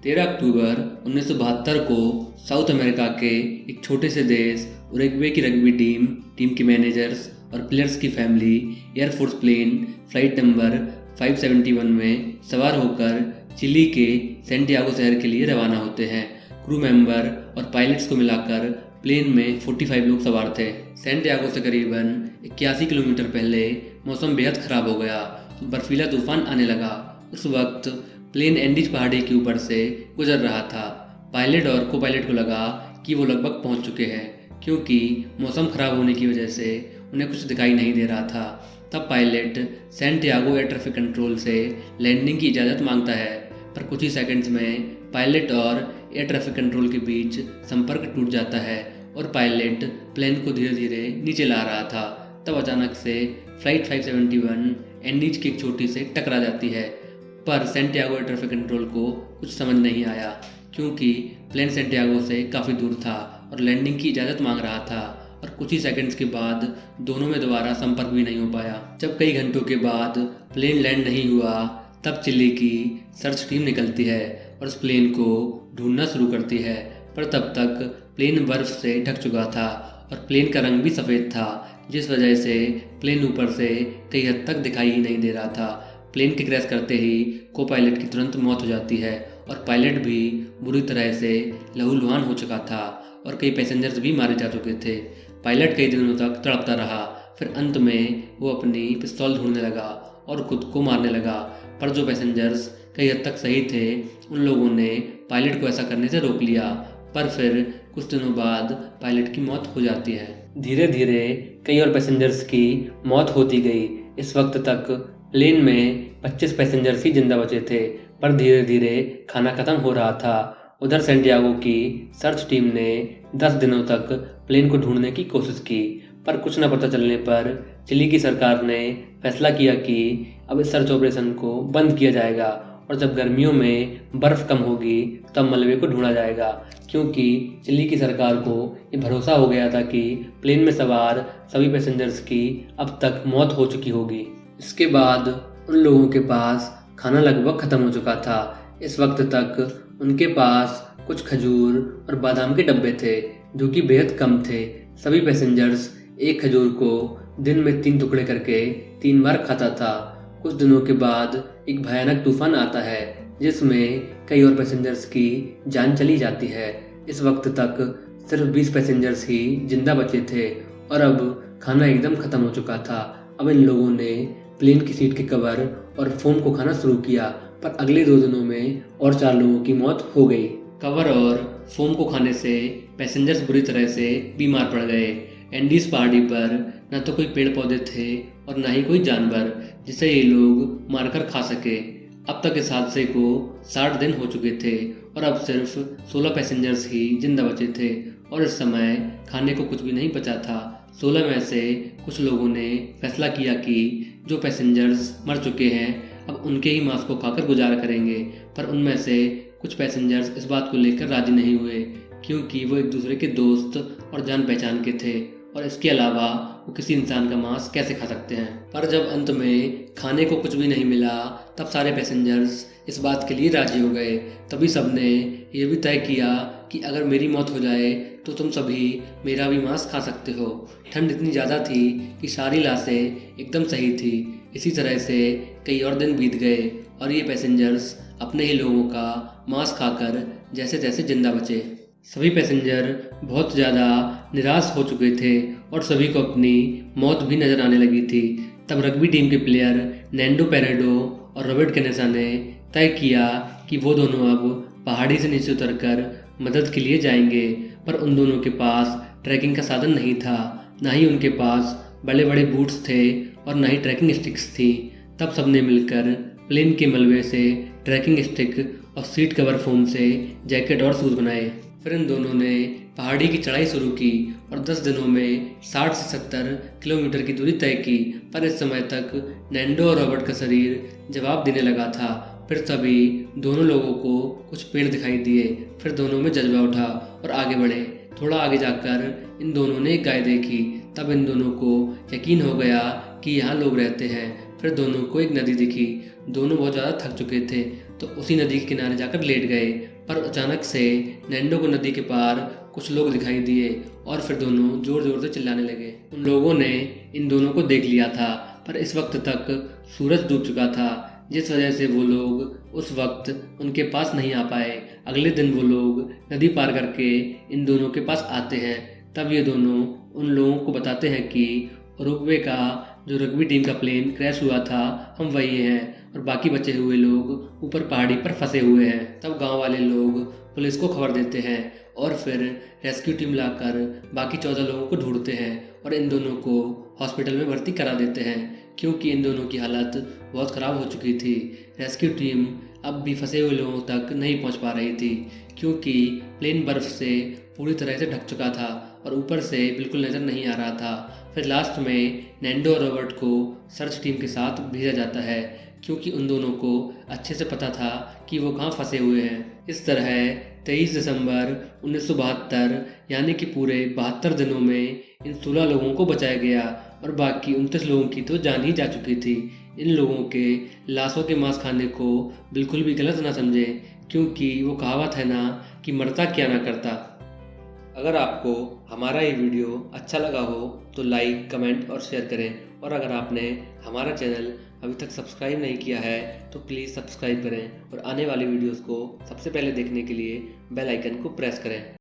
13 अक्टूबर 1972 को south America के एक छोटे से देश उरुग्वे की रग्बी टीम टीम के मैनेजर्स और प्लेयर्स की family air force plane flight number 571 में सवार होकर चिली के सैंटियागो शहर के लिए रवाना होते हैं। क्रू मेंबर और पायलट्स को मिलाकर प्लेन में 45 लोग सवार थे। सैंटियागो से करीबन 81 किलोमीटर पहले मौसम बेहद खराब हो गया। बर्फीला तूफान आने लगा। उस वक्त प्लेन एंडीज पहाड़ी के ऊपर से गुजर रहा था। पायलट और को पायलट को लगा कि वो लगभग पहुंच चुके हैं, क्योंकि मौसम खराब होने की वजह से उन्हें कुछ दिखाई नहीं दे रहा था। तब pilot Santiago air traffic control से लैंडिंग की इजाज़त मांगता है, पर कुछ ही सेकंड्स में पायलट और एयर ट्रैफिक कंट्रोल के बीच संपर्क टूट जाता है और पायलट प्लेन को धीरे धीरे नीचे ला रहा था। तब अचानक से फ्लाइट 571 एंडीज की एक छोटी से टकरा जाती है, पर सैंटियागो एयर ट्रैफिक कंट्रोल को कुछ समझ नहीं आया, क्योंकि प्लेन सैंटियागो से काफ़ी दूर था और लैंडिंग की इजाज़त मांग रहा था। और कुछ ही सेकंड्स के बाद दोनों में दोबारा संपर्क भी नहीं हो पाया। जब कई घंटों के बाद प्लेन लैंड नहीं हुआ, तब चिली की सर्च टीम निकलती है और उस प्लेन को ढूंढना शुरू करती है, पर तब तक प्लेन बर्फ से ढक चुका था और प्लेन का रंग भी सफ़ेद था, जिस वजह से प्लेन ऊपर से कई हद तक दिखाई ही नहीं दे रहा था। प्लेन के क्रैश करते ही को पायलट की तुरंत मौत हो जाती है और पायलट भी बुरी तरह से लहूलुहान हो चुका था और कई पैसेंजर्स भी मारे जा चुके थे। पायलट कई दिनों तक तड़पता रहा, फिर अंत में वो अपनी पिस्तौल ढूंढने लगा और खुद को मारने लगा, पर जो पैसेंजर्स कई हद तक सही थे उन लोगों ने पायलट को ऐसा करने से रोक लिया। पर फिर कुछ दिनों बाद पायलट की मौत हो जाती है। धीरे धीरे कई और पैसेंजर्स की मौत होती गई। इस वक्त तक प्लेन में 25 पैसेंजर्स ही जिंदा बचे थे, पर धीरे धीरे खाना खत्म हो रहा था। उधर सैंटियागो की सर्च टीम ने 10 दिनों तक प्लेन को ढूंढने की कोशिश की, पर कुछ न पता चलने पर चिली की सरकार ने फैसला किया कि अब इस सर्च ऑपरेशन को बंद किया जाएगा और जब गर्मियों में बर्फ़ कम होगी तब मलबे को ढूंढा जाएगा, क्योंकि चिली की सरकार को ये भरोसा हो गया था कि प्लेन में सवार सभी पैसेंजर्स की अब तक मौत हो चुकी होगी। इसके बाद उन लोगों के पास खाना लगभग ख़त्म हो चुका था। इस वक्त तक उनके पास कुछ खजूर और बादाम के डब्बे थे, जो कि बेहद कम थे। सभी पैसेंजर्स एक खजूर को दिन में 3 टुकड़े करके 3 बार खाता था। कुछ दिनों के बाद एक भयानक तूफान आता है, जिसमें कई और पैसेंजर्स की जान चली जाती है। इस वक्त तक सिर्फ 20 पैसेंजर्स ही जिंदा बचे थे और अब खाना एकदम ख़त्म हो चुका था। अब इन लोगों ने प्लेन की सीट के कवर और फोम को खाना शुरू किया, पर अगले 2 दिनों में और 4 लोगों की मौत हो गई। कवर और फोम को खाने से पैसेंजर्स बुरी तरह से बीमार पड़ गए। एंडीज पहाड़ी पर न तो कोई पेड़ पौधे थे और न ही कोई जानवर जिसे ये लोग मारकर खा सके। अब तक इस हादसे को 60 दिन हो चुके थे और अब सिर्फ 16 पैसेंजर्स ही जिंदा बचे थे और इस समय खाने को कुछ भी नहीं बचा था। 16 में से कुछ लोगों ने फैसला किया कि जो पैसेंजर्स मर चुके हैं अब उनके ही मांस को खाकर गुजारा करेंगे, पर उनमें से कुछ पैसेंजर्स इस बात को लेकर राजी नहीं हुए, क्योंकि वो एक दूसरे के दोस्त और जान पहचान के थे और इसके अलावा वो किसी इंसान का मांस कैसे खा सकते हैं। पर जब अंत में खाने को कुछ भी नहीं मिला, तब सारे पैसेंजर्स इस बात के लिए राजी हो गए। तभी सबने ये भी तय किया कि अगर मेरी मौत हो जाए तो तुम सभी मेरा भी मांस खा सकते हो। ठंड इतनी ज़्यादा थी कि सारी लाशें एकदम सही थी। इसी तरह से कई और दिन बीत गए और ये पैसेंजर्स अपने ही लोगों का मांस खाकर जैसे तैसे जिंदा बचे। सभी पैसेंजर बहुत ज़्यादा निराश हो चुके थे और सभी को अपनी मौत भी नज़र आने लगी थी। तब रग्बी टीम के प्लेयर नैंडो पेरेडो और रॉबर्ट कैनेसा ने तय किया कि वो दोनों अब पहाड़ी से नीचे उतरकर मदद के लिए जाएंगे, पर उन दोनों के पास ट्रैकिंग का साधन नहीं था, ना ही उनके पास बड़े बड़े बूट्स थे और ना ही ट्रैकिंग स्टिक्स थी। तब सबने मिलकर प्लेन के मलबे से ट्रैकिंग स्टिक और सीट कवर फोम से जैकेट और शूज़ बनाए। फिर इन दोनों ने पहाड़ी की चढ़ाई शुरू की और 10 दिनों में 60 से 70 किलोमीटर की दूरी तय की, पर इस समय तक नैंडो और रॉबर्ट का शरीर जवाब देने लगा था। फिर तभी दोनों लोगों को कुछ पेड़ दिखाई दिए। फिर दोनों में जज्बा उठा और आगे बढ़े। थोड़ा आगे जाकर इन दोनों ने एक गाय देखी। तब इन दोनों को यकीन हो गया कि यहाँ लोग रहते हैं। फिर दोनों को एक नदी दिखी। दोनों बहुत ज़्यादा थक चुके थे तो उसी नदी के किनारे जाकर लेट गए। पर अचानक से नैंडो को नदी के पार कुछ लोग दिखाई दिए और फिर दोनों जोर जोर से चिल्लाने लगे। उन लोगों ने इन दोनों को देख लिया था, पर इस वक्त तक सूरज डूब चुका था, जिस वजह से वो लोग उस वक्त उनके पास नहीं आ पाए। अगले दिन वो लोग नदी पार करके इन दोनों के पास आते हैं। तब ये दोनों उन लोगों को बताते हैं कि उरुग्वे का जो रग्बी टीम का प्लेन क्रैश हुआ था, हम वही हैं और बाकी बचे हुए लोग ऊपर पहाड़ी पर फंसे हुए हैं। तब गांव वाले लोग पुलिस को खबर देते हैं और फिर रेस्क्यू टीम लाकर बाकी 14 लोगों को ढूंढते हैं और इन दोनों को हॉस्पिटल में भर्ती करा देते हैं, क्योंकि इन दोनों की हालत बहुत ख़राब हो चुकी थी। रेस्क्यू टीम अब भी फंसे हुए लोगों तक नहीं पहुंच पा रही थी, क्योंकि प्लेन बर्फ़ से पूरी तरह से ढक चुका था और ऊपर से बिल्कुल नज़र नहीं आ रहा था। फिर लास्ट में नैंडो और रॉबर्ट को सर्च टीम के साथ भेजा जाता है, क्योंकि उन दोनों को अच्छे से पता था कि वो कहाँ फंसे हुए हैं। इस तरह 23 दिसंबर 1972 यानी कि पूरे 72 दिनों में इन 16 लोगों को बचाया गया और बाकी 29 लोगों की तो जान ही जा चुकी थी। इन लोगों के लाशों के मांस खाने को बिल्कुल भी गलत ना समझें, क्योंकि वो कहावत है ना कि मरता क्या ना करता। अगर आपको हमारा ये वीडियो अच्छा लगा हो तो लाइक, कमेंट और शेयर करें, और अगर आपने हमारा चैनल अभी तक सब्सक्राइब नहीं किया है तो प्लीज़ सब्सक्राइब करें और आने वाली वीडियोस को सबसे पहले देखने के लिए बेल आइकन को प्रेस करें।